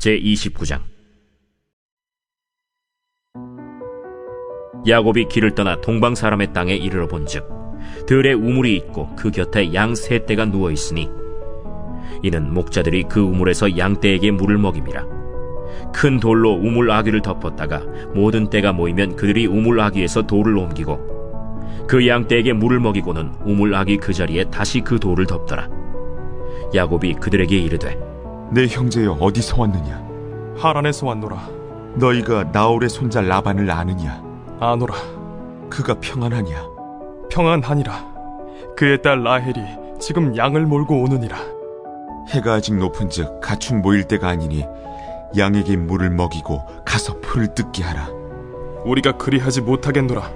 제29장. 야곱이 길을 떠나 동방 사람의 땅에 이르러 본즉 들에 우물이 있고 그 곁에 양 세 떼가 누워 있으니 이는 목자들이 그 우물에서 양 떼에게 물을 먹임이라. 큰 돌로 우물 아귀를 덮었다가 모든 떼가 모이면 그들이 우물 아귀에서 돌을 옮기고 그 양 떼에게 물을 먹이고는 우물 아귀 그 자리에 다시 그 돌을 덮더라. 야곱이 그들에게 이르되 내 형제여 어디서 왔느냐? 하란에서 왔노라. 너희가 나홀의 손자 라반을 아느냐? 아노라. 그가 평안하냐? 평안하니라. 그의 딸 라헬이 지금 양을 몰고 오느니라. 해가 아직 높은즉 가축 모일 때가 아니니 양에게 물을 먹이고 가서 풀을 뜯게 하라. 우리가 그리하지 못하겠노라.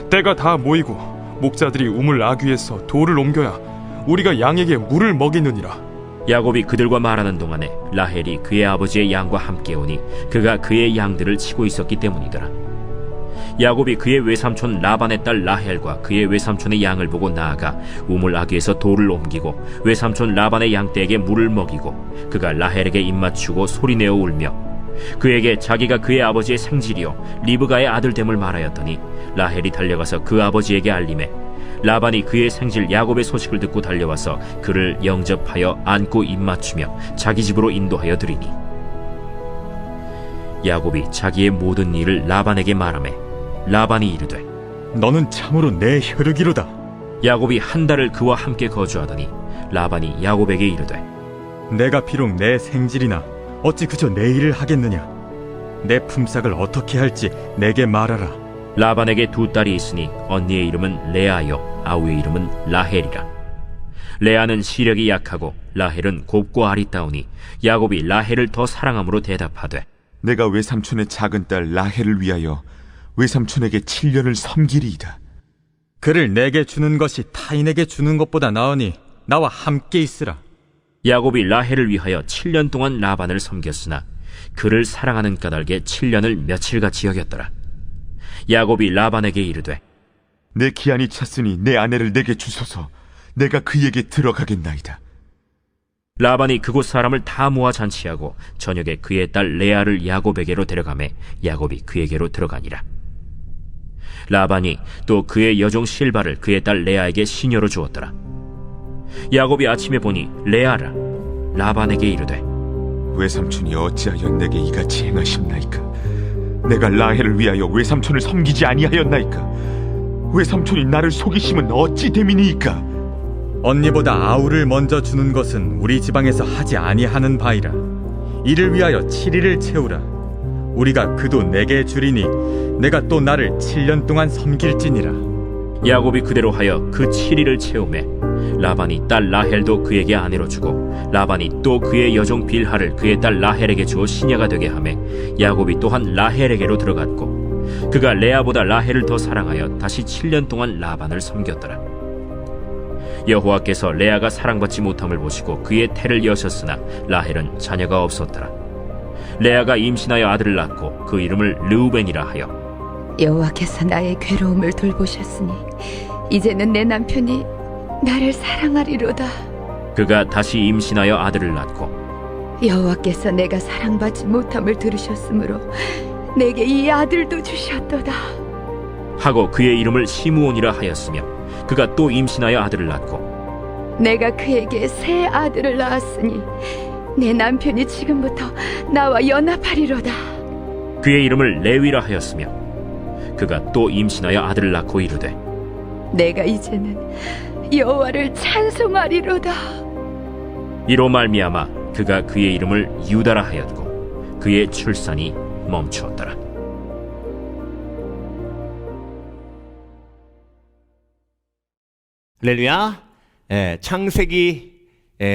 때가 다 모이고 목자들이 우물 아귀에서 돌을 옮겨야 우리가 양에게 물을 먹이느니라. 야곱이 그들과 말하는 동안에 라헬이 그의 아버지의 양과 함께 오니 그가 그의 양들을 치고 있었기 때문이더라. 야곱이 그의 외삼촌 라반의 딸 라헬과 그의 외삼촌의 양을 보고 나아가 우물 아귀에서 돌을 옮기고 외삼촌 라반의 양떼에게 물을 먹이고 그가 라헬에게 입맞추고 소리내어 울며 그에게 자기가 그의 아버지의 생질이요 리브가의 아들됨을 말하였더니 라헬이 달려가서 그 아버지에게 알림해 라반이 그의 생질 야곱의 소식을 듣고 달려와서 그를 영접하여 안고 입맞추며 자기 집으로 인도하여 드리니 야곱이 자기의 모든 일을 라반에게 말하매 라반이 이르되 너는 참으로 내 혈육이로다. 야곱이 한 달을 그와 함께 거주하더니 라반이 야곱에게 이르되 내가 비록 내 생질이나 어찌 그저 내 일을 하겠느냐? 내 품삯을 어떻게 할지 내게 말하라. 라반에게 두 딸이 있으니 언니의 이름은 레아요 아우의 이름은 라헬이라. 레아는 시력이 약하고 라헬은 곱고 아리따우니 야곱이 라헬을 더 사랑함으로 대답하되 내가 외삼촌의 작은 딸 라헬을 위하여 외삼촌에게 7년을 섬기리이다. 그를 내게 주는 것이 타인에게 주는 것보다 나으니 나와 함께 있으라. 야곱이 라헬을 위하여 7년 동안 라반을 섬겼으나 그를 사랑하는 까닭에 7년을 며칠같이 여겼더라. 야곱이 라반에게 이르되 내 기한이 찼으니 내 아내를 내게 주소서. 내가 그에게 들어가겠나이다. 라반이 그곳 사람을 다 모아 잔치하고 저녁에 그의 딸 레아를 야곱에게로 데려가매 야곱이 그에게로 들어가니라. 라반이 또 그의 여종 실바를 그의 딸 레아에게 시녀로 주었더라. 야곱이 아침에 보니 레아라. 라반에게 이르되 외삼촌이 어찌하여 내게 이같이 행하셨나이까? 내가 라헬을 위하여 외삼촌을 섬기지 아니하였나이까? 외삼촌이 나를 속이심은 어찌 됨이니이까? 언니보다 아우를 먼저 주는 것은 우리 지방에서 하지 아니하는 바이라. 이를 위하여 7일을 채우라. 우리가 그도 내게 주리니 내가 또 나를 7년 동안 섬길지니라. 야곱이 그대로 하여 그 7일을 채우매 라반이 딸 라헬도 그에게 아내로 주고 라반이 또 그의 여종 빌하를 그의 딸 라헬에게 주어 시녀가 되게 하매 야곱이 또한 라헬에게로 들어갔고 그가 레아보다 라헬을 더 사랑하여 다시 7년 동안 라반을 섬겼더라. 여호와께서 레아가 사랑받지 못함을 보시고 그의 태를 여셨으나 라헬은 자녀가 없었더라. 레아가 임신하여 아들을 낳고 그 이름을 르우벤이라 하여 여호와께서 나의 괴로움을 돌보셨으니 이제는 내 남편이 나를 사랑하리로다. 그가 다시 임신하여 아들을 낳고 여호와께서 내가 사랑받지 못함을 들으셨으므로 내게 이 아들도 주셨도다 하고 그의 이름을 시므온이라 하였으며 그가 또 임신하여 아들을 낳고 내가 그에게 새 아들을 낳았으니 내 남편이 지금부터 나와 연합하리로다. 그의 이름을 레위라 하였으며 그가 또 임신하여 아들을 낳고 이르되 내가 이제는 여호와를 찬송하리로다. 이로 말미암아 그가 그의 이름을 유다라 하였고 그의 출산이 멈추었더라. 할렐루야. 창세기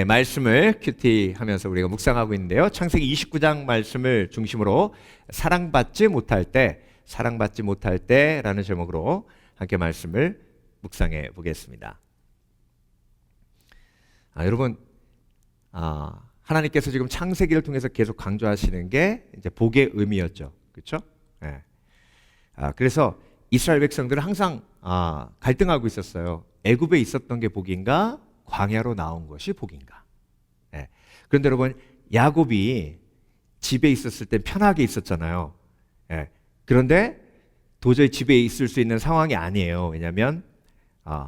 말씀을 큐티하면서 우리가 묵상하고 있는데요. 창세기 29장 말씀을 중심으로 사랑받지 못할 때라는 제목으로 함께 말씀을 묵상해 보겠습니다. 여러분, 하나님께서 지금 창세기를 통해서 계속 강조하시는 게 이제 복의 의미였죠. 그렇죠? 그래서 이스라엘 백성들은 항상 갈등하고 있었어요. 애굽에 있었던 게 복인가? 광야로 나온 것이 복인가? 그런데 여러분, 야곱이 집에 있었을 때 편하게 있었잖아요. 예. 그런데 도저히 집에 있을 수 있는 상황이 아니에요. 왜냐하면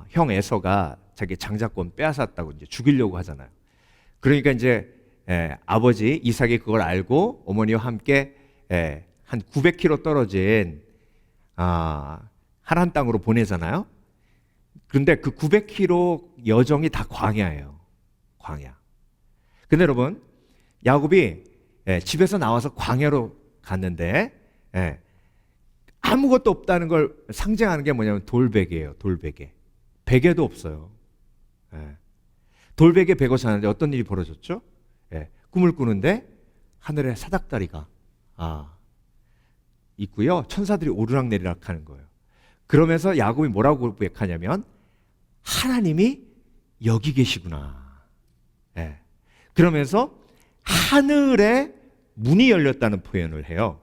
형 에서가 자기 장자권 빼앗았다고 이제 죽이려고 하잖아요. 그러니까 이제 아버지 이삭이 그걸 알고 어머니와 함께 한 900km 떨어진 하란 땅으로 보내잖아요. 그런데 그 900km 여정이 다 광야예요. 광야. 근데 여러분, 야곱이 집에서 나와서 광야로 갔는데 아무것도 없다는 걸 상징하는 게 뭐냐면 돌베개예요. 돌베개. 베개도 없어요. 돌베개 베고 자는데 어떤 일이 벌어졌죠? 꿈을 꾸는데 하늘에 사닥다리가 있고요. 천사들이 오르락내리락 하는 거예요. 그러면서 야곱이 뭐라고 고백하냐면 하나님이 여기 계시구나. 그러면서 하늘에 문이 열렸다는 표현을 해요.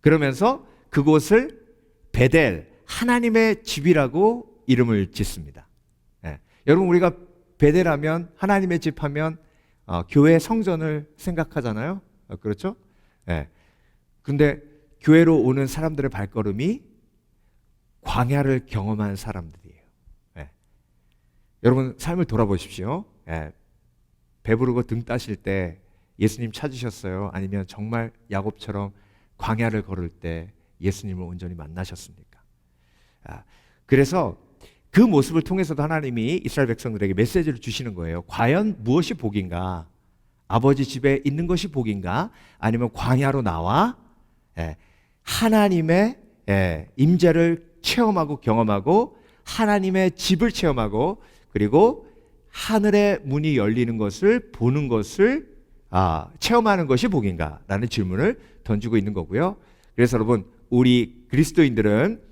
그러면서 그곳을 베델, 하나님의 집이라고 이름을 짓습니다. 여러분, 우리가 베델하면, 하나님의 집 하면 교회 성전을 생각하잖아요. 그렇죠? 근데 교회로 오는 사람들의 발걸음이 광야를 경험한 사람들이에요. 여러분, 삶을 돌아보십시오. 배부르고 등 따실 때 예수님 찾으셨어요? 아니면 정말 야곱처럼 광야를 걸을 때 예수님을 온전히 만나셨습니까? 그래서 그 모습을 통해서도 하나님이 이스라엘 백성들에게 메시지를 주시는 거예요. 과연 무엇이 복인가? 아버지 집에 있는 것이 복인가? 아니면 광야로 나와 하나님의 임재를 체험하고 경험하고 하나님의 집을 체험하고 그리고 하늘의 문이 열리는 것을 보는 것을 체험하는 것이 복인가? 라는 질문을 던지고 있는 거고요. 그래서 여러분, 우리 그리스도인들은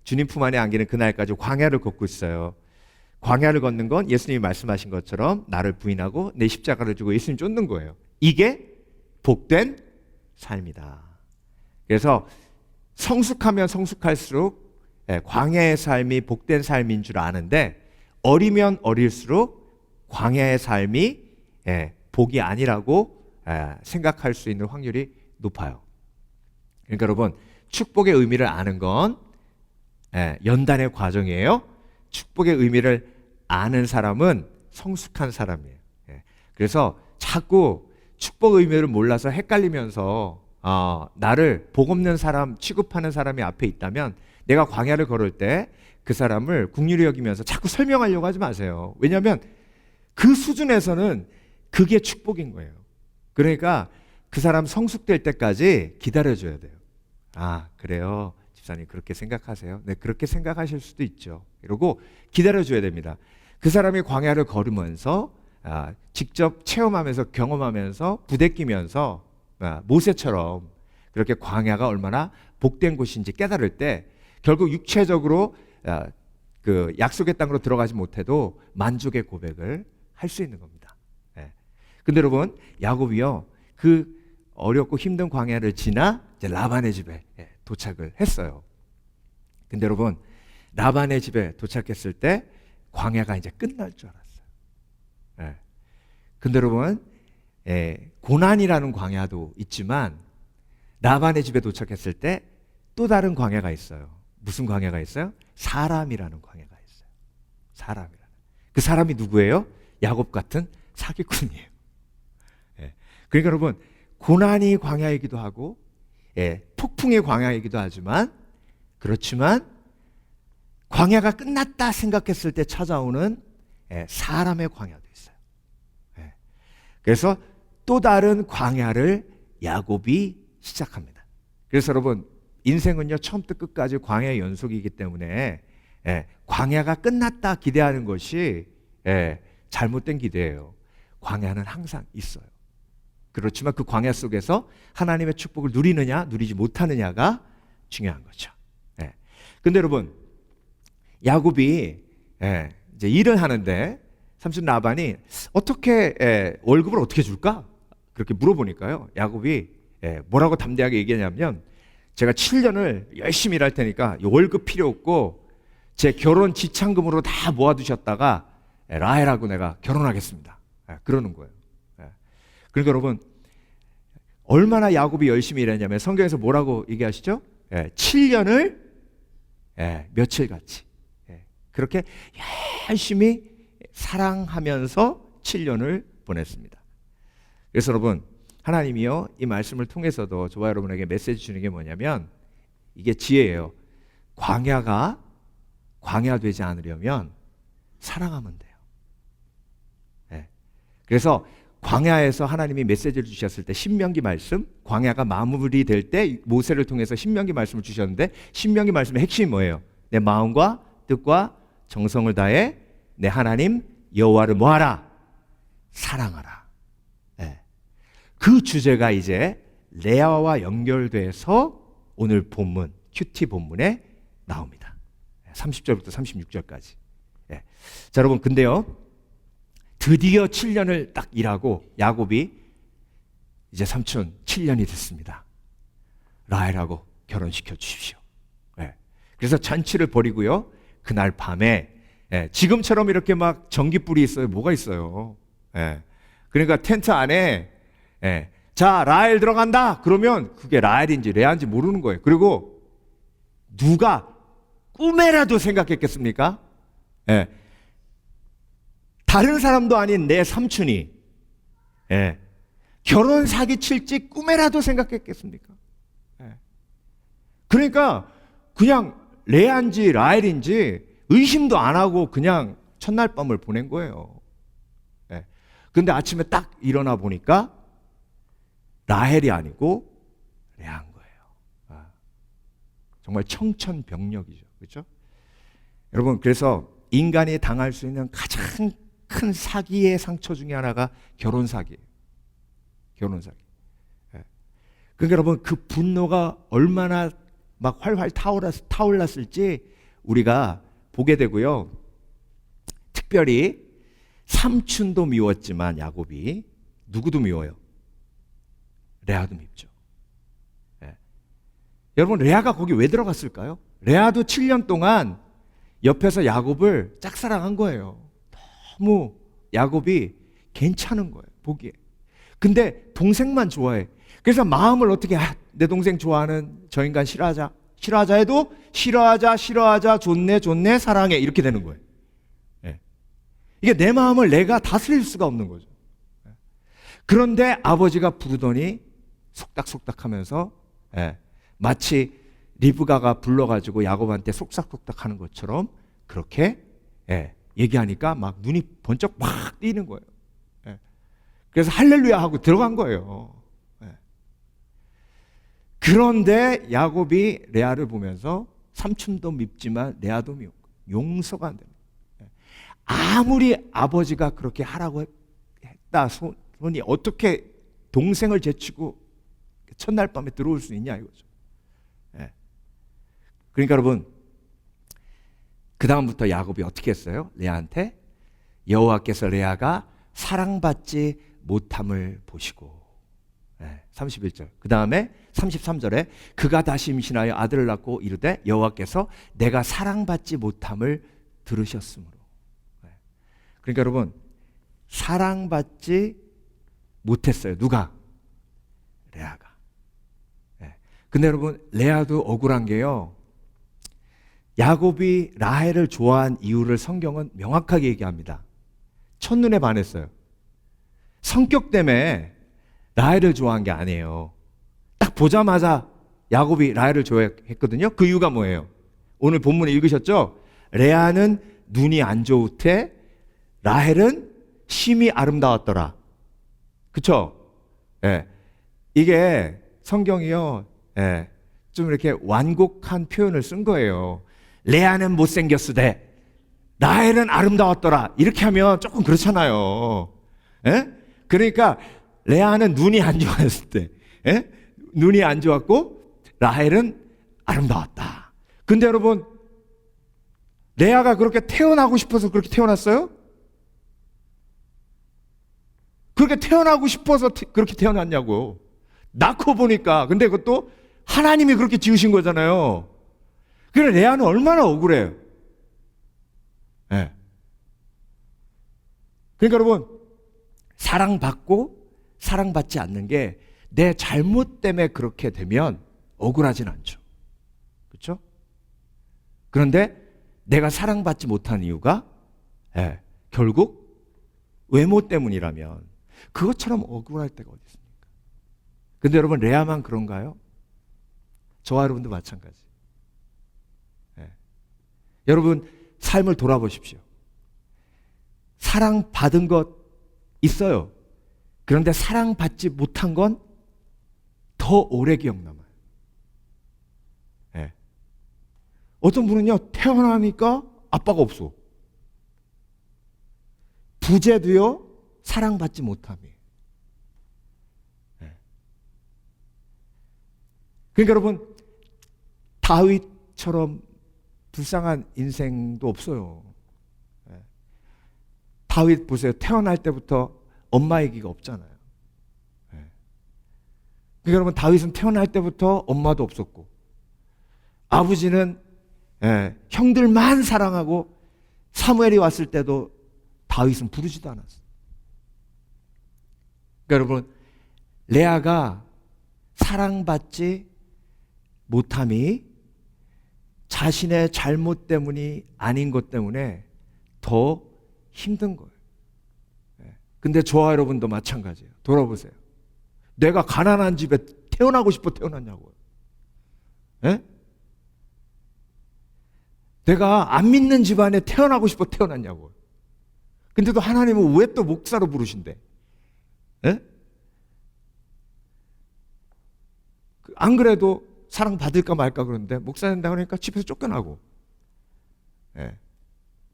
주님 품 안에 안기는 그날까지 광야를 걷고 있어요. 광야를 걷는 건 예수님이 말씀하신 것처럼 나를 부인하고 내 십자가를 주고 예수님 쫓는 거예요. 이게 복된 삶이다. 그래서 성숙하면 성숙할수록 광야의 삶이 복된 삶인 줄 아는데 어리면 어릴수록 광야의 삶이 복이 아니라고 생각할 수 있는 확률이 높아요. 그러니까 여러분, 축복의 의미를 아는 건 연단의 과정이에요. 축복의 의미를 아는 사람은 성숙한 사람이에요. 그래서 자꾸 축복의 의미를 몰라서 헷갈리면서 나를 복 없는 사람 취급하는 사람이 앞에 있다면 내가 광야를 걸을 때 그 사람을 긍휼히 여기면서 자꾸 설명하려고 하지 마세요. 왜냐하면 그 수준에서는 그게 축복인 거예요. 그러니까 그 사람 성숙될 때까지 기다려줘야 돼요. 그래요. 집사님 그렇게 생각하세요? 네, 그렇게 생각하실 수도 있죠. 이러고 기다려줘야 됩니다. 그 사람이 광야를 걸으면서 직접 체험하면서 경험하면서 부대끼면서 모세처럼 그렇게 광야가 얼마나 복된 곳인지 깨달을 때 결국 육체적으로 그 약속의 땅으로 들어가지 못해도 만족의 고백을 할 수 있는 겁니다. 근데 여러분, 야곱이요 그 어렵고 힘든 광야를 지나 이제 라반의 집에 도착을 했어요. 근데 여러분, 라반의 집에 도착했을 때 광야가 이제 끝날 줄 알았어요. 근데 여러분, 고난이라는 광야도 있지만 라반의 집에 도착했을 때 또 다른 광야가 있어요. 무슨 광야가 있어요? 사람이라는 광야가 있어요. 사람이라는. 그 사람이 누구예요? 야곱 같은 사기꾼이에요. 그러니까 여러분, 고난이 광야이기도 하고 폭풍의 광야이기도 하지만 그렇지만 광야가 끝났다 생각했을 때 찾아오는 사람의 광야도 있어요. 그래서 또 다른 광야를 야곱이 시작합니다. 그래서 여러분, 인생은요 처음부터 끝까지 광야의 연속이기 때문에 광야가 끝났다 기대하는 것이 잘못된 기대예요. 광야는 항상 있어요. 그렇지만 그 광야 속에서 하나님의 축복을 누리느냐 누리지 못하느냐가 중요한 거죠. 근데 여러분, 야곱이 이제 일을 하는데 삼촌 라반이 어떻게 월급을 어떻게 줄까? 그렇게 물어보니까요, 야곱이 뭐라고 담대하게 얘기하냐면 제가 7년을 열심히 일할 테니까 월급 필요 없고 제 결혼 지참금으로 다 모아두셨다가 라헬하고 내가 결혼하겠습니다. 그러는 거예요. 그러니까 여러분, 얼마나 야곱이 열심히 일했냐면 성경에서 뭐라고 얘기하시죠? 7년을 며칠같이 그렇게 열심히 사랑하면서 7년을 보냈습니다. 그래서 여러분, 하나님이요, 이 말씀을 통해서도 저와 여러분에게 메시지 주는 게 뭐냐면 이게 지혜예요. 광야 되지 않으려면 사랑하면 돼요. 그래서 광야에서 하나님이 메시지를 주셨을 때 신명기 말씀, 광야가 마무리될 때 모세를 통해서 신명기 말씀을 주셨는데 신명기 말씀의 핵심이 뭐예요? 내 마음과 뜻과 정성을 다해 내 하나님 여호와를 뭐하라? 사랑하라. 그 주제가 이제 레아와 연결돼서 오늘 본문, 큐티 본문에 나옵니다. 30절부터 36절까지. 자, 여러분, 근데요, 드디어 7년을 딱 일하고 야곱이 이제 삼촌 7년이 됐습니다. 라헬하고 결혼시켜 주십시오. 그래서 잔치를 벌이고요. 그날 밤에 지금처럼 이렇게 막 전기불이 있어요? 뭐가 있어요? 그러니까 텐트 안에 자, 라헬 들어간다. 그러면 그게 라헬인지 레아인지 모르는 거예요. 그리고 누가 꿈에라도 생각했겠습니까? 다른 사람도 아닌 내 삼촌이 결혼 사기 칠지 꿈에라도 생각했겠습니까? 그러니까 그냥 레아인지 라헬인지 의심도 안 하고 그냥 첫날 밤을 보낸 거예요. 근데 아침에 딱 일어나 보니까 라헬이 아니고 레아인 거예요. 정말 청천벽력이죠. 그렇죠? 여러분, 그래서 인간이 당할 수 있는 가장 큰 사기의 상처 중에 하나가 결혼 사기예요. 결혼 사기. 그러니까 여러분, 그 분노가 얼마나 막 활활 타올랐을지 우리가 보게 되고요. 특별히 삼촌도 미웠지만 야곱이 누구도 미워요. 레아도 밉죠. 여러분, 레아가 거기 왜 들어갔을까요? 레아도 7년 동안 옆에서 야곱을 짝사랑한 거예요. 너무 야곱이 괜찮은 거예요, 보기에. 근데 동생만 좋아해. 그래서 마음을 어떻게, 내 동생 좋아하는 저 인간 싫어하자 해도 싫어하자 좋네 사랑해 이렇게 되는 거예요. 이게 내 마음을 내가 다스릴 수가 없는 거죠. 그런데 아버지가 부르더니 속닥속닥 하면서 마치 리브가가 불러가지고 야곱한테 속삭속닥 하는 것처럼 그렇게 얘기하니까 막 눈이 번쩍 막 띄는 거예요. 그래서 할렐루야 하고 들어간 거예요. 그런데 야곱이 레아를 보면서 삼촌도 밉지만 레아도 밉고 용서가 안 됩니다. 아무리 아버지가 그렇게 하라고 했다 손이 어떻게 동생을 제치고 첫날 밤에 들어올 수 있냐 이거죠. 그러니까 여러분, 그 다음부터 야곱이 어떻게 했어요? 레아한테 여호와께서 레아가 사랑받지 못함을 보시고 31절. 그 다음에 33절에 그가 다시 임신하여 아들을 낳고 이르되 여호와께서 내가 사랑받지 못함을 들으셨으므로. 그러니까 여러분, 사랑받지 못했어요. 누가? 레아가. 근데 여러분, 레아도 억울한 게요, 야곱이 라헬을 좋아한 이유를 성경은 명확하게 얘기합니다. 첫눈에 반했어요. 성격 때문에 라헬을 좋아한 게 아니에요. 딱 보자마자 야곱이 라헬을 좋아했거든요. 그 이유가 뭐예요? 오늘 본문에 읽으셨죠? 레아는 눈이 안 좋으되 라헬은 심이 아름다웠더라. 그쵸? 이게 성경이요, 좀 이렇게 완곡한 표현을 쓴 거예요. 레아는 못생겼으되 라헬은 아름다웠더라. 이렇게 하면 조금 그렇잖아요. 그러니까 레아는 눈이 안 좋았을 때, 눈이 안 좋았고 라헬은 아름다웠다. 근데 여러분, 레아가 그렇게 태어나고 싶어서 그렇게 태어났어요? 그렇게 태어나고 싶어서 그렇게 태어났냐고. 낳고 보니까. 근데 그것도 하나님이 그렇게 지으신 거잖아요. 그래, 레아는 얼마나 억울해요. 그러니까 여러분, 사랑받고 사랑받지 않는 게 내 잘못 때문에 그렇게 되면 억울하진 않죠. 그렇죠? 그런데 내가 사랑받지 못한 이유가 결국 외모 때문이라면 그것처럼 억울할 때가 어디 있습니까? 근데 여러분, 레아만 그런가요? 저와 여러분도 마찬가지. 여러분, 삶을 돌아보십시오. 사랑받은 것 있어요. 그런데 사랑받지 못한 건 더 오래 기억남아요. 어떤 분은요, 태어나니까 아빠가 없어. 부재도요, 사랑받지 못함이에요. 그러니까 여러분, 다윗처럼 불쌍한 인생도 없어요. 다윗 보세요. 태어날 때부터 엄마 얘기가 없잖아요. 그러니까 여러분, 다윗은 태어날 때부터 엄마도 없었고, 아버지는 형들만 사랑하고, 사무엘이 왔을 때도 다윗은 부르지도 않았어요. 그러니까 여러분, 레아가 사랑받지 못함이 자신의 잘못 때문이 아닌 것 때문에 더 힘든 거예요. 근데 저와 여러분도 마찬가지예요. 돌아보세요. 내가 가난한 집에 태어나고 싶어 태어났냐고요. 내가 안 믿는 집안에 태어나고 싶어 태어났냐고요. 근데도 하나님은 왜 또 목사로 부르신대? 안 그래도 사랑받을까 말까 그러는데 목사 된다 그러니까 집에서 쫓겨나고.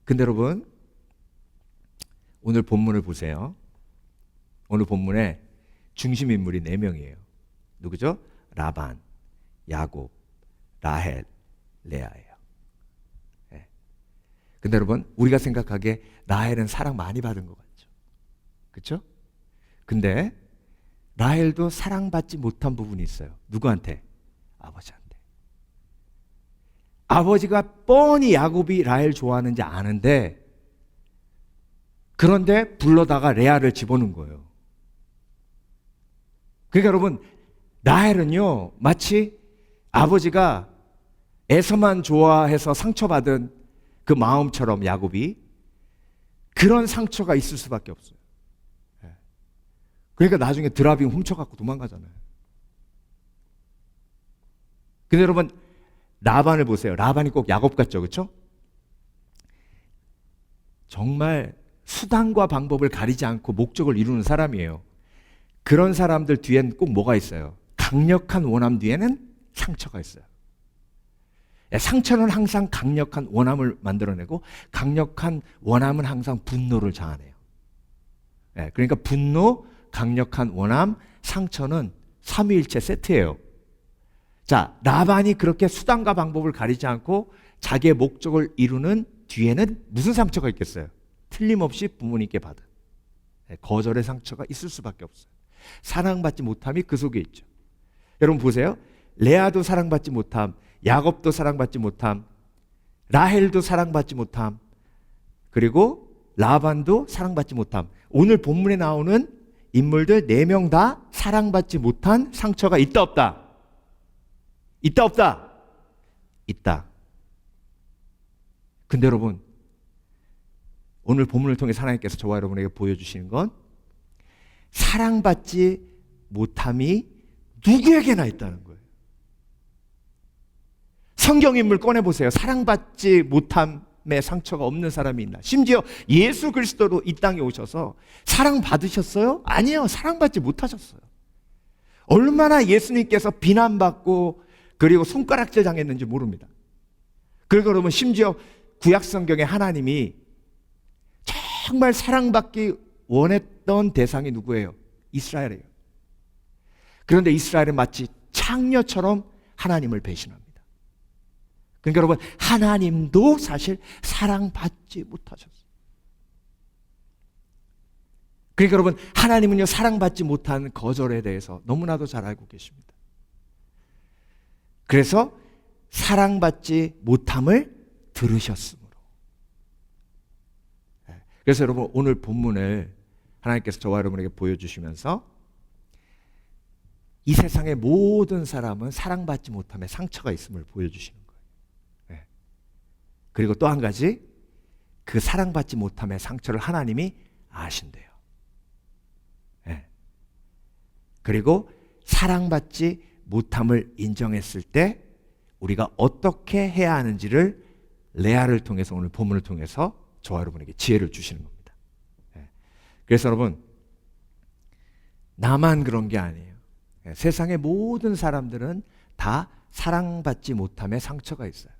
근데 여러분, 오늘 본문을 보세요. 오늘 본문에 중심 인물이 4명이에요. 누구죠? 라반, 야곱, 라헬, 레아예요. 근데 여러분, 우리가 생각하기에 라헬은 사랑 많이 받은 것 같죠. 그렇죠? 근데 라헬도 사랑받지 못한 부분이 있어요. 누구한테? 아버지한테. 아버지가 뻔히 야곱이 라헬 좋아하는지 아는데, 그런데 불러다가 레아를 집어넣은 거예요. 그러니까 여러분, 라헬은요, 마치 아버지가 에서만 좋아해서 상처받은 그 마음처럼 야곱이 그런 상처가 있을 수밖에 없어요. 그러니까 나중에 드라빙 훔쳐갖고 도망가잖아요. 근데 여러분, 라반을 보세요. 라반이 꼭 야곱 같죠, 그렇죠? 정말 수단과 방법을 가리지 않고 목적을 이루는 사람이에요. 그런 사람들 뒤엔 꼭 뭐가 있어요? 강력한 원함 뒤에는 상처가 있어요. 상처는 항상 강력한 원함을 만들어내고, 강력한 원함은 항상 분노를 자아내요. 그러니까 분노, 강력한 원함, 상처는 삼위일체 세트예요. 자, 라반이 그렇게 수단과 방법을 가리지 않고 자기의 목적을 이루는 뒤에는 무슨 상처가 있겠어요? 틀림없이 부모님께 받은 거절의 상처가 있을 수밖에 없어요. 사랑받지 못함이 그 속에 있죠. 여러분 보세요. 레아도 사랑받지 못함, 야곱도 사랑받지 못함, 라헬도 사랑받지 못함, 그리고 라반도 사랑받지 못함. 오늘 본문에 나오는 인물들 4명 다 사랑받지 못한 상처가 있다 없다? 있다 없다? 있다. 근데 여러분, 오늘 본문을 통해 하나님께서 저와 여러분에게 보여주시는 건 사랑받지 못함이 누구에게나 있다는 거예요. 성경 인물 꺼내보세요. 사랑받지 못함의 상처가 없는 사람이 있나? 심지어 예수 그리스도로 이 땅에 오셔서 사랑받으셨어요? 아니요. 사랑받지 못하셨어요. 얼마나 예수님께서 비난받고 그리고 손가락질 당했는지 모릅니다. 그리고 그러면 심지어 구약 성경에 하나님이 정말 사랑받기 원했던 대상이 누구예요? 이스라엘이에요. 그런데 이스라엘은 마치 창녀처럼 하나님을 배신합니다. 그러니까 여러분, 하나님도 사실 사랑받지 못하셨어요. 그러니까 여러분, 하나님은요, 사랑받지 못한 거절에 대해서 너무나도 잘 알고 계십니다. 그래서 사랑받지 못함을 들으셨으므로. 그래서 여러분, 오늘 본문을 하나님께서 저와 여러분에게 보여주시면서 이 세상의 모든 사람은 사랑받지 못함에 상처가 있음을 보여주시는 거예요. 네. 그리고 또 한 가지, 그 사랑받지 못함의 상처를 하나님이 아신대요. 네. 그리고 사랑받지 못함을 인정했을 때 우리가 어떻게 해야 하는지를 레아를 통해서, 오늘 본문을 통해서 저와 여러분에게 지혜를 주시는 겁니다. 네. 그래서 여러분, 나만 그런 게 아니에요. 네. 세상의 모든 사람들은 다 사랑받지 못함에 상처가 있어요.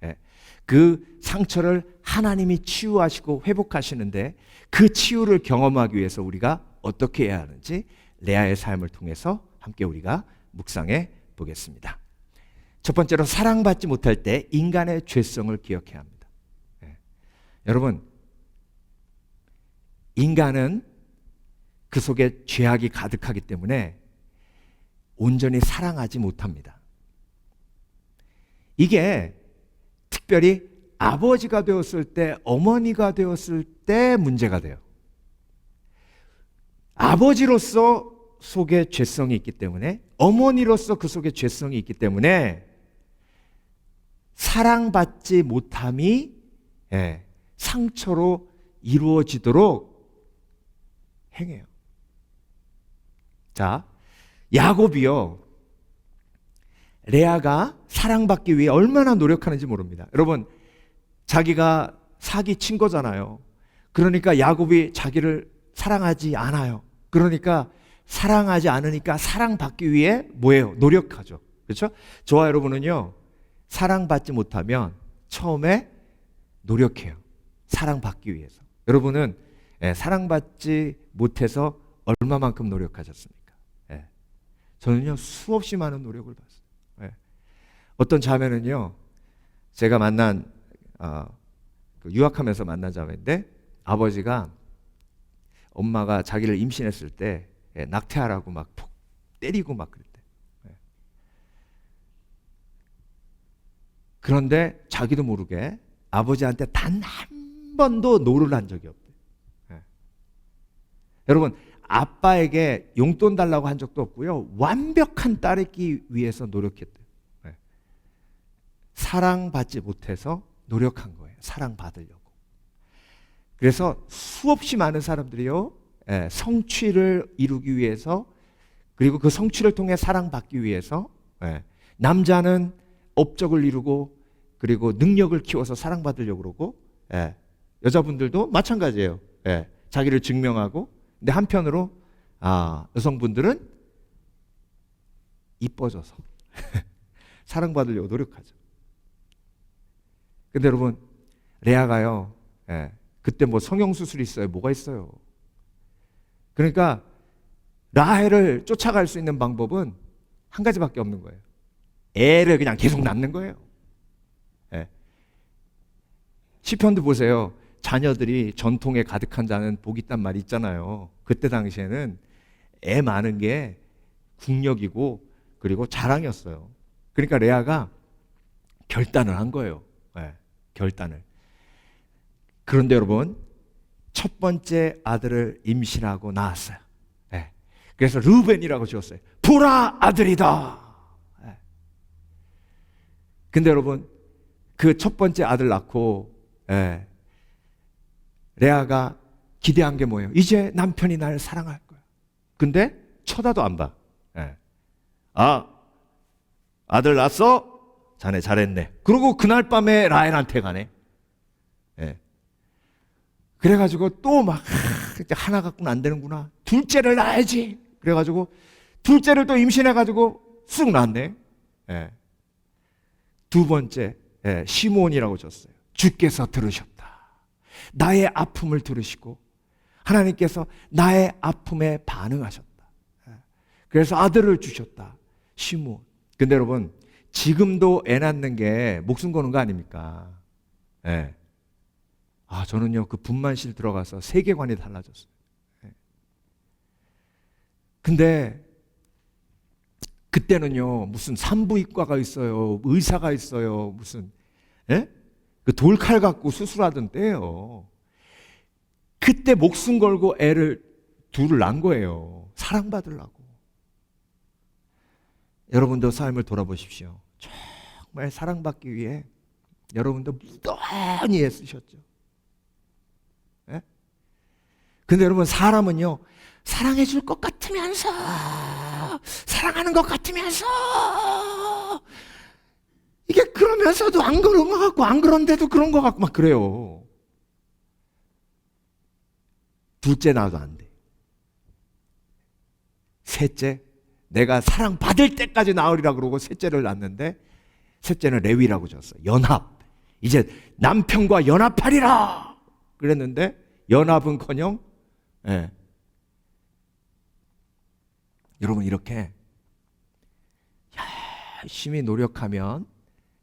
네. 그 상처를 하나님이 치유하시고 회복하시는데 그 치유를 경험하기 위해서 우리가 어떻게 해야 하는지 레아의 삶을 통해서 함께 우리가 묵상해 보겠습니다. 첫 번째로, 사랑받지 못할 때 인간의 죄성을 기억해야 합니다. 네. 여러분, 인간은 그 속에 죄악이 가득하기 때문에 온전히 사랑하지 못합니다. 이게 특별히 아버지가 되었을 때, 어머니가 되었을 때 문제가 돼요. 아버지로서 속에 죄성이 있기 때문에, 어머니로서 그 속에 죄성이 있기 때문에 사랑받지 못함이 상처로 이루어지도록 행해요. 자, 야곱이요, 레아가 사랑받기 위해 얼마나 노력하는지 모릅니다. 여러분, 자기가 사기 친 거잖아요. 그러니까 야곱이 자기를 사랑하지 않아요. 그러니까 사랑하지 않으니까 사랑받기 위해 뭐예요? 노력하죠. 그렇죠? 저와 여러분은요, 사랑받지 못하면 처음에 노력해요. 사랑받기 위해서. 여러분은 사랑받지 못해서 얼마만큼 노력하셨습니까? 저는요, 수없이 많은 노력을 봤어요. 어떤 자매는요, 제가 만난 유학하면서 만난 자매인데, 아버지가 엄마가 자기를 임신했을 때 낙태하라고 막 푹 때리고 막 그랬대. 그런데 자기도 모르게 아버지한테 단 한 번도 노를 한 적이 없대. 여러분, 아빠에게 용돈 달라고 한 적도 없고요, 완벽한 딸이기 위해서 노력했대요. 사랑받지 못해서 노력한 거예요. 사랑받으려고. 그래서 수없이 많은 사람들이요, 성취를 이루기 위해서, 그리고 그 성취를 통해 사랑받기 위해서, 남자는 업적을 이루고 그리고 능력을 키워서 사랑받으려고 그러고, 여자분들도 마찬가지예요. 자기를 증명하고. 근데 한편으로 여성분들은 이뻐져서 사랑받으려고 노력하죠. 근데 여러분, 레아가요, 그때 뭐 성형수술이 있어요? 뭐가 있어요? 그러니까 라헬을 쫓아갈 수 있는 방법은 한 가지밖에 없는 거예요. 애를 그냥 계속 낳는 거예요. 시편도 보세요. 자녀들이 전통에 가득한 자는 복이 있단 말이 있잖아요. 그때 당시에는 애 많은 게 국력이고 그리고 자랑이었어요. 그러니까 레아가 결단을 한 거예요. 결단을. 그런데 여러분, 첫 번째 아들을 임신하고 낳았어요. 그래서 르벤이라고 지었어요. 보라, 아들이다. 근데 여러분, 그 첫 번째 아들 낳고 레아가 기대한 게 뭐예요? 이제 남편이 나를 사랑할 거야. 근데 쳐다도 안 봐. 아들 낳았어? 자네 잘했네. 그러고 그날 밤에 라헬한테 가네. 그래가지고 또 막 하나 갖고는 안 되는구나. 둘째를 낳아야지. 그래가지고 둘째를 또 임신해가지고 쑥 낳았네. 두 번째 시므온이라고 줬어요. 주께서 들으셨다. 나의 아픔을 들으시고 하나님께서 나의 아픔에 반응하셨다. 그래서 아들을 주셨다. 시므온. 근데 여러분, 지금도 애 낳는 게 목숨 거는 거 아닙니까? 저는요, 그 분만실 들어가서 세계관이 달라졌어요. 근데 그때는요, 무슨 산부인과가 있어요, 의사가 있어요, 무슨 그 돌칼 갖고 수술하던 때예요. 그때 목숨 걸고 애를 둘을 낳은 거예요. 사랑받으려고. 여러분도 삶을 돌아보십시오. 정말 사랑받기 위해 여러분도 무던히 애쓰셨죠. 예? 근데 여러분, 사람은요, 사랑해 줄 것 같으면서, 사랑하는 것 같으면서, 이게 그러면서도 안 그런 것 같고, 안 그런데도 그런 것 같고, 막 그래요. 둘째 낳아도 안 돼. 셋째, 내가 사랑받을 때까지 낳으리라 그러고 셋째를 낳았는데, 셋째는 레위라고 줬어요. 연합. 이제 남편과 연합하리라 그랬는데 연합은커녕, 예. 여러분, 이렇게 열심히 노력하면,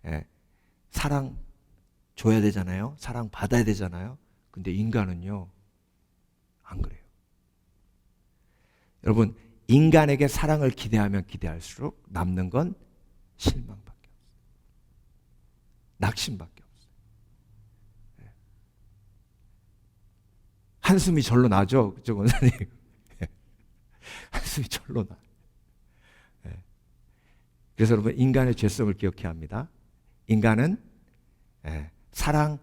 예, 사랑 줘야 되잖아요. 사랑 받아야 되잖아요. 근데 인간은요, 안 그래요. 여러분, 인간에게 사랑을 기대하면 기대할수록 남는 건 실망밖에 없어요. 낙심밖에 없어요. 예. 한숨이 절로 나죠, 그죠, 권사님? 예. 한숨이 절로 나. 예. 그래서 여러분, 인간의 죄성을 기억해야 합니다. 인간은, 예, 사랑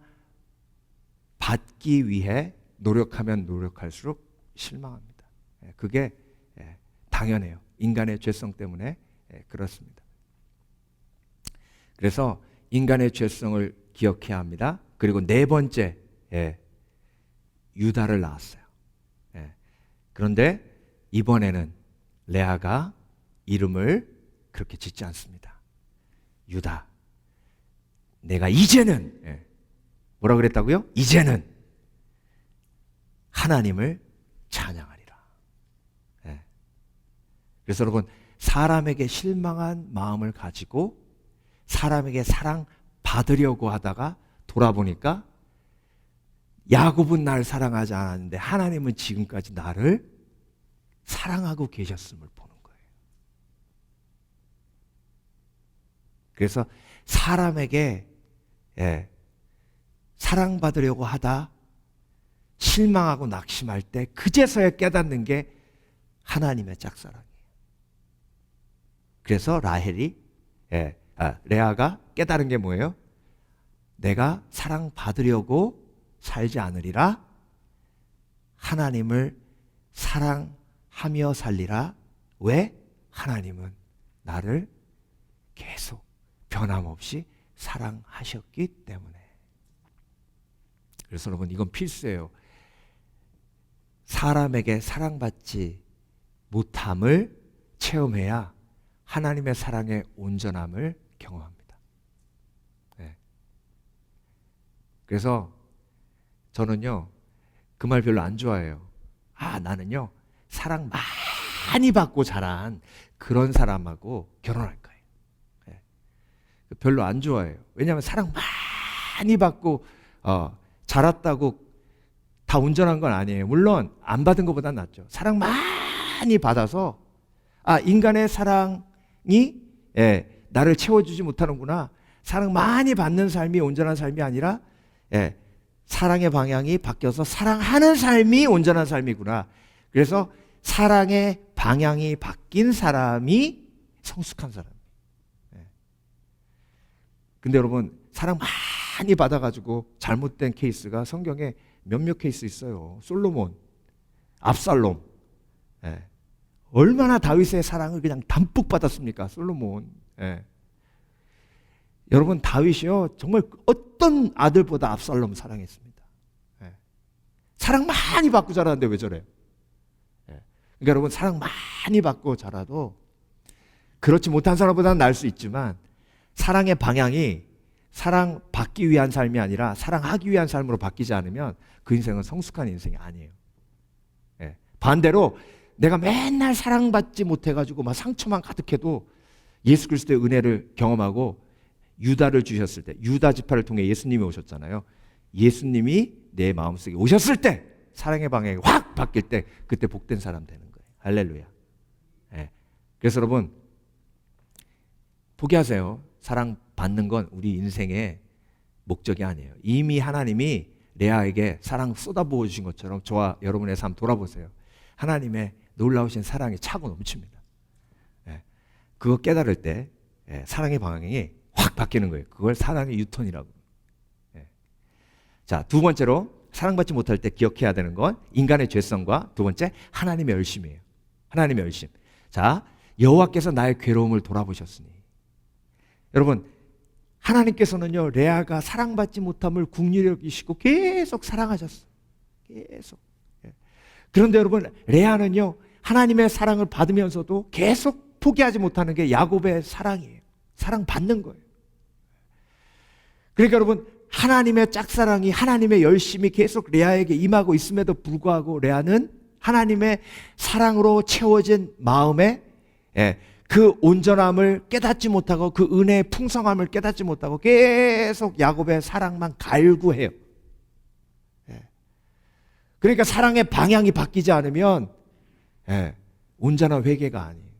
받기 위해 노력하면 노력할수록 실망합니다. 예, 그게, 예, 당연해요. 인간의 죄성 때문에, 예, 그렇습니다. 그래서 인간의 죄성을 기억해야 합니다. 그리고 네 번째, 예, 유다를 낳았어요. 예. 그런데 이번에는 레아가 이름을 그렇게 짓지 않습니다. 유다. 내가 이제는, 예, 뭐라 그랬다고요? 이제는 하나님을 찬양하리라. 예. 그래서 여러분, 사람에게 실망한 마음을 가지고 사람에게 사랑 받으려고 하다가 돌아보니까 야곱은 날 사랑하지 않았는데 하나님은 지금까지 나를 사랑하고 계셨음을 보는 거예요. 그래서 사람에게, 예, 사랑받으려고 하다 실망하고 낙심할 때 그제서야 깨닫는 게 하나님의 짝사랑이에요. 그래서 라헬이, 예, 레아가 깨달은 게 뭐예요? 내가 사랑받으려고 살지 않으리라, 하나님을 사랑하며 살리라. 왜? 하나님은 나를 계속 변함없이 사랑하셨기 때문에. 그래서 여러분, 이건 필수예요. 사람에게 사랑받지 못함을 체험해야 하나님의 사랑의 온전함을 경험합니다. 네. 그래서 저는요, 그 말 별로 안 좋아해요. 나는요, 사랑 많이 받고 자란 그런 사람하고 결혼할 거예요. 네. 별로 안 좋아해요. 왜냐하면 사랑 많이 받고 자랐다고 다 온전한 건 아니에요. 물론 안 받은 것보다 낫죠. 사랑 많이 받아서 인간의 사랑이, 예, 나를 채워주지 못하는구나. 사랑 많이 받는 삶이 온전한 삶이 아니라, 예, 사랑의 방향이 바뀌어서 사랑하는 삶이 온전한 삶이구나. 그래서 사랑의 방향이 바뀐 사람이 성숙한 사람이에요. 예. 근데 여러분, 사랑 많이 받아가지고 잘못된 케이스가 성경에 몇몇 케이스 있어요. 솔로몬, 압살롬. 예. 얼마나 다윗의 사랑을 그냥 담뿍 받았습니까? 솔로몬. 예. 여러분, 다윗이요, 정말 어떤 아들보다 압살롬 사랑했습니다. 예. 사랑 많이 받고 자라는데 왜 저래요? 예. 그러니까 여러분, 사랑 많이 받고 자라도 그렇지 못한 사람보다는 나을 수 있지만 사랑의 방향이 사랑 받기 위한 삶이 아니라 사랑하기 위한 삶으로 바뀌지 않으면 그 인생은 성숙한 인생이 아니에요. 예. 반대로 내가 맨날 사랑받지 못해가지고 막 상처만 가득해도 예수 그리스도의 은혜를 경험하고 유다를 주셨을 때, 유다 지파를 통해 예수님이 오셨잖아요. 예수님이 내 마음속에 오셨을 때 사랑의 방향이 확 바뀔 때 그때 복된 사람 되는 거예요. 할렐루야. 예. 그래서 여러분, 포기하세요. 사랑 받는 건 우리 인생의 목적이 아니에요. 이미 하나님이 레아에게 사랑 쏟아부어 주신 것처럼 저와 여러분의 삶 돌아보세요. 하나님의 놀라우신 사랑이 차고 넘칩니다. 예. 그거 깨달을 때 사랑의 방향이 확 바뀌는 거예요. 그걸 사랑의 유턴이라고. 자, 두 번째로 사랑받지 못할 때 기억해야 되는 건 인간의 죄성과 두 번째 하나님의 열심이에요. 하나님의 열심. 자, 여호와께서 나의 괴로움을 돌아보셨으니. 여러분, 하나님께서는요, 레아가 사랑받지 못함을 긍휼히 여기시고 계속 사랑하셨어요. 계속. 그런데 여러분, 레아는요, 하나님의 사랑을 받으면서도 계속 포기하지 못하는 게 야곱의 사랑이에요. 사랑받는 거예요. 그러니까 여러분, 하나님의 짝사랑이, 하나님의 열심이 계속 레아에게 임하고 있음에도 불구하고 레아는 하나님의 사랑으로 채워진 마음에 그 온전함을 깨닫지 못하고 그 은혜의 풍성함을 깨닫지 못하고 계속 야곱의 사랑만 갈구해요. 그러니까 사랑의 방향이 바뀌지 않으면 온전한 회개가 아니에요.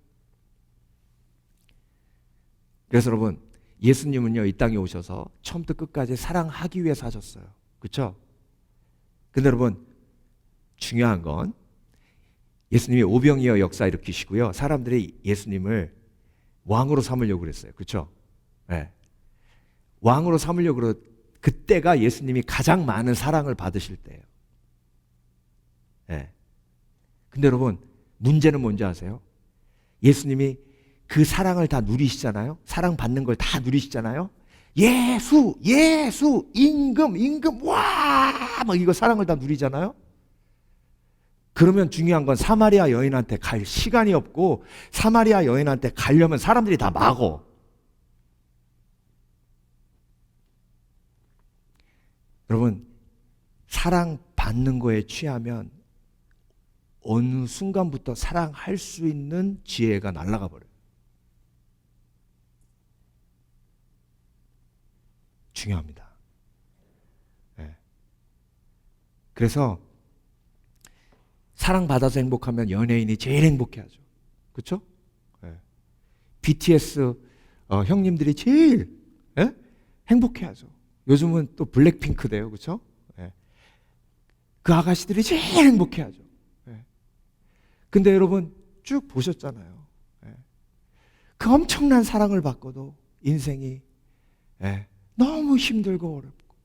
그래서 여러분, 예수님은요, 이 땅에 오셔서 처음부터 끝까지 사랑하기 위해 사셨어요. 그렇죠? 근데 여러분, 중요한 건 예수님이 오병이어 역사 일으키시고요, 사람들이 예수님을 왕으로 삼으려고 그랬어요. 그렇죠? 왕으로 삼으려고 그때가 예수님이 가장 많은 사랑을 받으실 때예요. 근데 여러분, 문제는 뭔지 아세요? 예수님이 그 사랑을 다 누리시잖아요. 사랑받는 걸 다 누리시잖아요. 예수, 임금, 와! 막 이거 사랑을 다 누리잖아요. 그러면 중요한 건 사마리아 여인한테 갈 시간이 없고, 사마리아 여인한테 가려면 사람들이 다 막어. 여러분, 사랑받는 거에 취하면 어느 순간부터 사랑할 수 있는 지혜가 날아가 버려요. 중요합니다. 그래서 사랑받아서 행복하면 연예인이 제일 행복해하죠. 그렇죠? BTS 형님들이 제일 행복해하죠. 요즘은 또 블랙핑크돼요. 그렇죠? 그 아가씨들이 제일 행복해하죠. 근데 여러분 쭉 보셨잖아요. 그 엄청난 사랑을 받고도 인생이 너무 힘들고 어렵고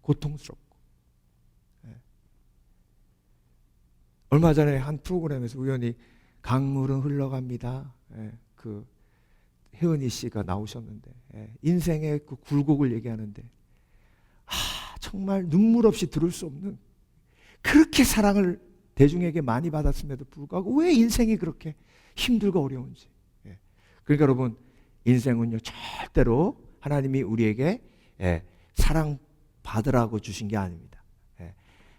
고통스럽고. 얼마 전에 한 프로그램에서 우연히 강물은 흘러갑니다. 그 혜은이 씨가 나오셨는데 인생의 그 굴곡을 얘기하는데 정말 눈물 없이 들을 수 없는, 그렇게 사랑을 대중에게 많이 받았음에도 불구하고 왜 인생이 그렇게 힘들고 어려운지. 그러니까 여러분, 인생은요, 절대로 하나님이 우리에게 사랑 받으라고 주신 게 아닙니다.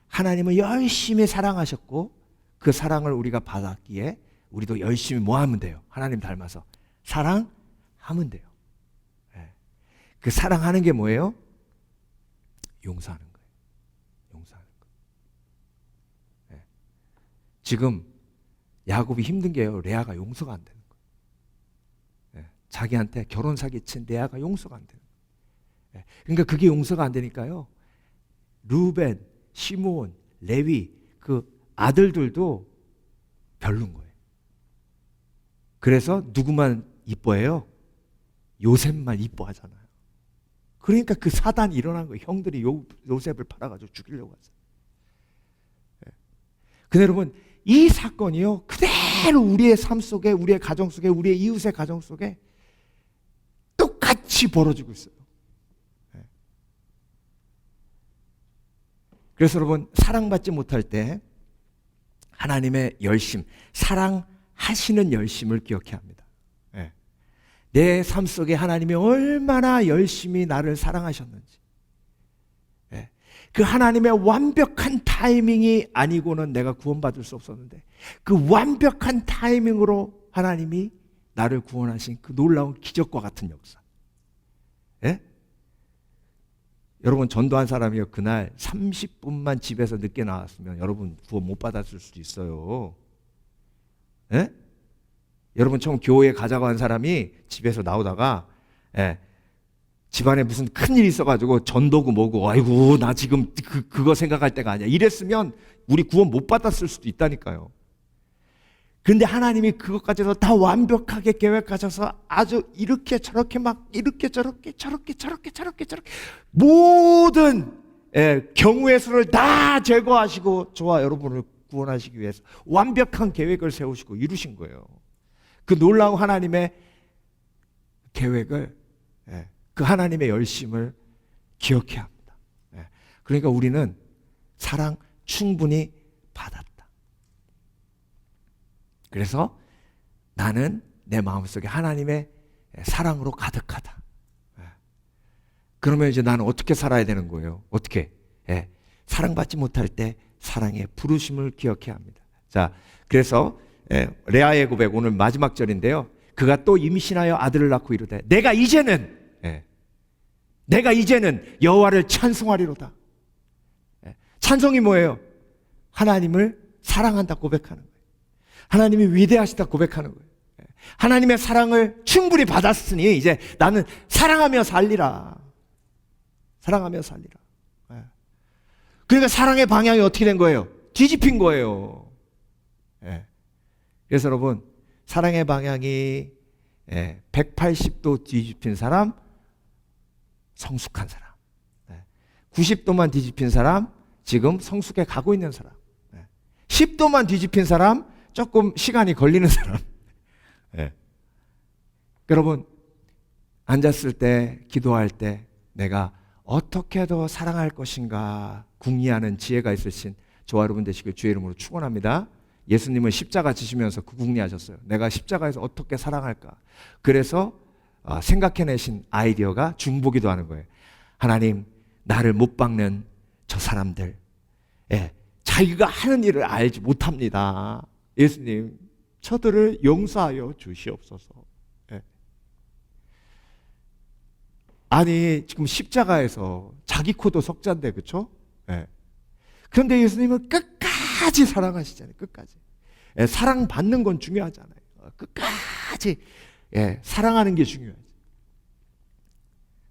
하나님은 열심히 사랑하셨고 그 사랑을 우리가 받았기에 우리도 열심히 뭐 하면 돼요? 하나님 닮아서 사랑하면 돼요. 그 사랑하는 게 뭐예요? 용서하는 거예요. 용서하는 거. 지금 야곱이 힘든 게요, 레아가 용서가 안 되는 거예요. 자기한테 결혼 사기친 레아가 용서가 안 되는 거예요. 그러니까 그게 용서가 안 되니까요, 루벤, 시므온, 레위 그 아들들도 별론 거예요. 그래서 누구만 이뻐해요? 요셉만 이뻐하잖아요. 그러니까 그 사단이 일어난 거예요. 형들이 요셉을 팔아가지고 죽이려고 했어요. 근데 여러분, 이 사건이요, 그대로 우리의 삶 속에, 우리의 가정 속에, 우리의 이웃의 가정 속에 똑같이 벌어지고 있어요. 그래서 여러분, 사랑받지 못할 때 하나님의 열심, 사랑하시는 열심을 기억해야 합니다. 내 삶 속에 하나님이 얼마나 열심히 나를 사랑하셨는지, 그 하나님의 완벽한 타이밍이 아니고는 내가 구원받을 수 없었는데 그 완벽한 타이밍으로 하나님이 나를 구원하신 그 놀라운 기적과 같은 역사. 여러분, 전도한 사람이요, 그날 30분만 집에서 늦게 나왔으면 여러분 구원 못 받았을 수도 있어요. 여러분, 처음 교회에 가자고 한 사람이 집에서 나오다가 집안에 무슨 큰일이 있어가지고 전도고 뭐고, 아이고 나 지금 그거 생각할 때가 아니야, 이랬으면 우리 구원 못 받았을 수도 있다니까요. 근데 하나님이 그것까지도 다 완벽하게 계획하셔서 아주 이렇게 저렇게 막 이렇게 저렇게 모든 경우의 수를 다 제거하시고 저와 여러분을 구원하시기 위해서 완벽한 계획을 세우시고 이루신 거예요. 그 놀라운 하나님의 계획을, 그 하나님의 열심을 기억해야 합니다. 그러니까 우리는 사랑 충분히 받았다. 그래서 나는 내 마음속에 하나님의 사랑으로 가득하다. 그러면 이제 나는 어떻게 살아야 되는 거예요? 어떻게? 사랑받지 못할 때 사랑의 부르심을 기억해야 합니다. 자, 그래서 레아의 고백 오늘 마지막 절인데요. 그가 또 임신하여 아들을 낳고 이르되 내가 이제는 여호와를 찬송하리로다. 찬송이 뭐예요? 하나님을 사랑한다 고백하는 거예요. 하나님이 위대하시다 고백하는 거예요. 하나님의 사랑을 충분히 받았으니 이제 나는 사랑하며 살리라. 사랑하며 살리라. 그러니까 사랑의 방향이 어떻게 된 거예요? 뒤집힌 거예요. 그래서 여러분, 사랑의 방향이 180도 뒤집힌 사람, 성숙한 사람. 90도만 뒤집힌 사람, 지금 성숙해 가고 있는 사람. 10도만 뒤집힌 사람, 조금 시간이 걸리는 사람. 여러분, 앉았을 때, 기도할 때 내가 어떻게 더 사랑할 것인가 궁리하는 지혜가 있으신 저와 여러분 되시길 주의 이름으로 축원합니다. 예수님은 십자가 지시면서 그 궁리하셨어요. 내가 십자가에서 어떻게 사랑할까. 그래서 생각해내신 아이디어가 중보기도 하는 거예요. 하나님, 나를 못 박는 저 사람들, 자기가 하는 일을 알지 못합니다. 예수님, 저들을 용서하여 주시옵소서. 아니, 지금 십자가에서 자기 코도 석자인데, 그렇죠? 그런데 예수님은 끝까지 사랑하시잖아요. 끝까지. 사랑받는 건 중요하잖아요. 끝까지 사랑하는 게 중요하죠.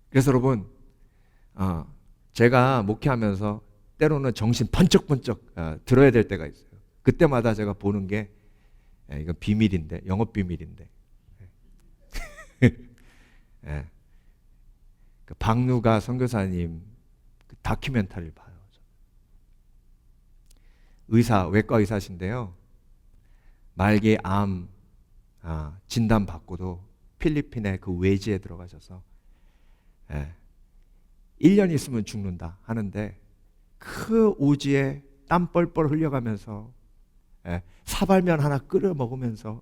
그래서 여러분, 제가 목회하면서 때로는 정신 번쩍번쩍 들어야 될 때가 있어요. 그때마다 제가 보는 게 이건 비밀인데, 영업 비밀인데, 그 박누가 선교사님 그 다큐멘터리를 봐요. 의사, 외과 의사신데요. 말기 암 진단 받고도 필리핀의 그 외지에 들어가셔서 1년 있으면 죽는다 하는데 그 오지에 땀 뻘뻘 흘려가면서 사발면 하나 끓여 먹으면서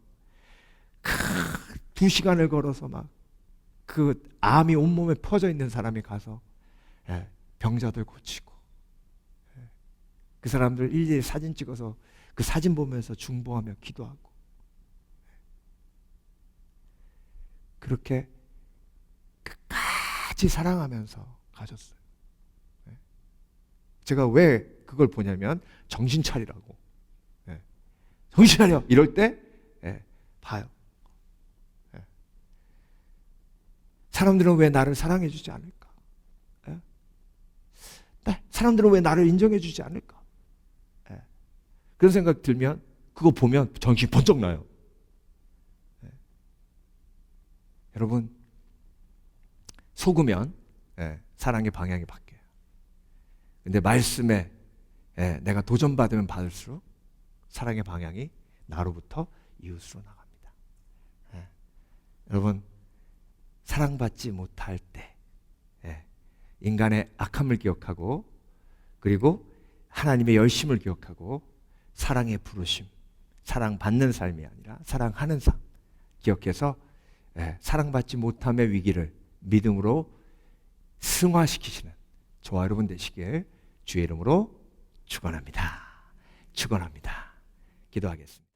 2시간을 걸어서 막 그 암이 온몸에 퍼져 있는 사람이 가서 병자들 고치고 그 사람들 일일이 사진 찍어서 그 사진 보면서 중보하며 기도하고 그렇게 끝까지 사랑하면서 가셨어요. 제가 왜 그걸 보냐면 정신 차리라고. 정신 차려 이럴 때 봐요. 사람들은 왜 나를 사랑해 주지 않을까? 사람들은 왜 나를 인정해 주지 않을까? 그런 생각 들면 그거 보면 정신 번쩍 나요. 여러분, 속으면 사랑의 방향이 바뀌어요. 근데 말씀에 내가 도전받으면 받을수록 사랑의 방향이 나로부터 이웃으로 나갑니다. 여러분, 사랑받지 못할 때 인간의 악함을 기억하고 그리고 하나님의 열심을 기억하고 사랑의 부르심, 사랑받는 삶이 아니라 사랑하는 삶 기억해서 사랑받지 못함의 위기를 믿음으로 승화시키시는 저와 여러분 되시길 주의 이름으로 축원합니다. 축원합니다. 기도하겠습니다.